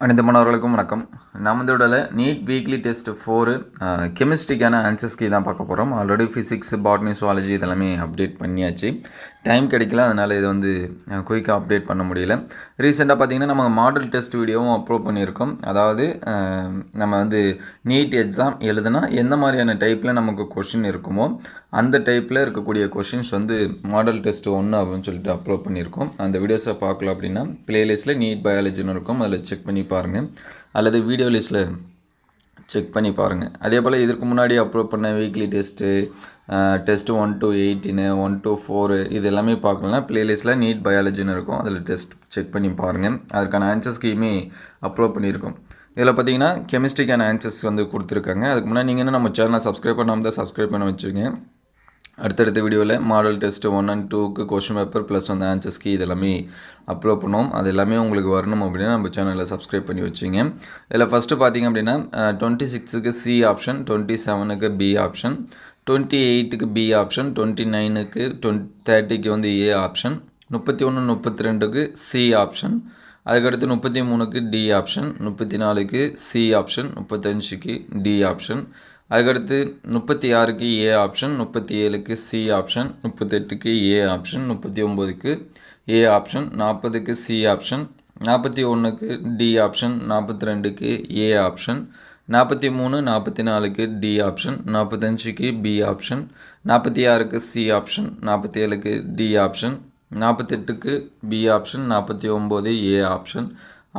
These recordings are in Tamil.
அனைத்து மாணவர்களுக்கும் வணக்கம். நாம் இதோட நீட் வீக்லி டெஸ்ட் 4 கெமிஸ்ட்ரிக்கான ஆன்சர்ஸ் கீ தான் பார்க்க போகிறோம். ஆல்ரெடி ஃபிசிக்ஸ், பாட்னி, சுவாலஜி இதெல்லாமே அப்டேட் பண்ணியாச்சு. டைம் கிடைக்கல, அதனால் இதை வந்து குயிக்காக அப்டேட் பண்ண முடியல. ரீசெண்டாக பார்த்திங்கன்னா நம்ம மாடல் டெஸ்ட் வீடியோவும் அப்லோட் பண்ணியிருக்கோம். அதாவது நம்ம வந்து நீட் எக்ஸாம் எழுதுனா எந்த மாதிரியான டைப்பில் நமக்கு கொஷின் இருக்குமோ அந்த டைப்பில் இருக்கக்கூடிய கொஷின்ஸ் வந்து மாடல் டெஸ்ட் 1 அப்படின்னு சொல்லிட்டு அப்லோட் பண்ணியிருக்கோம். அந்த வீடியோஸை பார்க்கலாம் அப்படின்னா ப்ளேலிஸ்ட்டில் நீட் பயாலஜின்னு இருக்கும், அதில் செக் பண்ணி பாருங்கள், அல்லது வீடியோ லிஸ்ட்டில் செக் பண்ணி பாருங்கள். அதே போல் இதற்கு முன்னாடி அப்லோட் பண்ண weekly test test 1 to 18, 1 to 4 இது எல்லாமே பார்க்கலாம். ப்ளேலிஸ்ட்டில் நீட் பயாலஜின்னு இருக்கும், அதில் டெஸ்ட் செக் பண்ணி பாருங்கள். அதற்கான ஆன்சர் ஸ்கீமே அப்லோட் பண்ணியிருக்கோம். இதில் பார்த்தீங்கன்னா கெமிஸ்ட்ரிக்கான ஆன்சர்ஸ் வந்து கொடுத்துருக்காங்க. அதுக்கு முன்னாடி நீங்கள் என்ன நம்ம சேனலை சப்ஸ்கிரைப் பண்ணாமல் தான் சப்ஸ்கிரைப் பண்ண வச்சுருங்க. அடுத்தடுத்த வீடியோவில் மாடல் டெஸ்ட்டு 1 and 2க்கு கொஷின் பேப்பர் ப்ளஸ் வந்து ஆன்சர்ஸ் கீ இதெல்லாமே அப்லோட் பண்ணுவோம். அது எல்லாமே உங்களுக்கு வரணும் அப்படின்னா நம்ம சேனலில் சப்ஸ்கிரைப் பண்ணி வச்சுங்க. இதில் ஃபஸ்ட்டு பார்த்திங்க அப்படின்னா 26க்கு சி ஆப்ஷன், 27க்கு பி ஆப்ஷன், 28க்கு பி ஆப்ஷன், 29க்கு 30க்கு வந்து ஏ ஆப்ஷன், 31 32க்கு சி ஆப்ஷன், அதுக்கடுத்து 33க்கு டி ஆப்ஷன், 34க்கு சி ஆப்ஷன், 35க்கு டி ஆப்ஷன், அதுக்கடுத்து 36க்கு ஏ ஆப்ஷன், 37க்கு சி ஆப்ஷன், 38க்கு ஏ ஆப்ஷன், 39க்கு ஏ ஆப்ஷன், 40க்கு சி ஆப்ஷன், 41க்கு டி ஆப்ஷன், 42க்கு ஏ ஆப்ஷன், 43 44க்கு டி ஆப்ஷன், 45க்கு பி ஆப்ஷன், 46க்கு சி ஆப்ஷன், 47க்கு டி ஆப்ஷன், 48க்கு B option, 49 A option,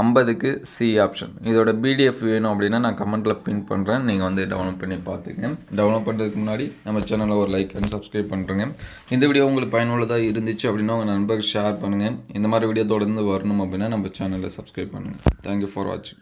50க்கு C option. இதோட பிடிஎஃப் வேணும் அப்படின்னா நான் கமெண்ட்டில் பின் பண்ணுறேன், நீங்கள் வந்து டவுன்லோட் பண்ணி பார்த்துங்க. டவுன்லோட் பண்ணுறதுக்கு முன்னாடி நம்ம சேனலில் ஒரு லைக் அண்ட் சப்ஸ்கிரைப் பண்ணுறேங்க. இந்த வீடியோ உங்களுக்கு பயனுள்ளதாக இருந்துச்சு அப்படின்னா உங்கள் நண்பர்கள் ஷேர் பண்ணுங்கள். இந்த மாதிரி வீடியோ தொடர்ந்து வரணும் அப்படின்னா நம்ம சேனலில் சப்ஸ்கிரைப் பண்ணுங்கள். தேங்க்யூ ஃபார் வாட்சிங்.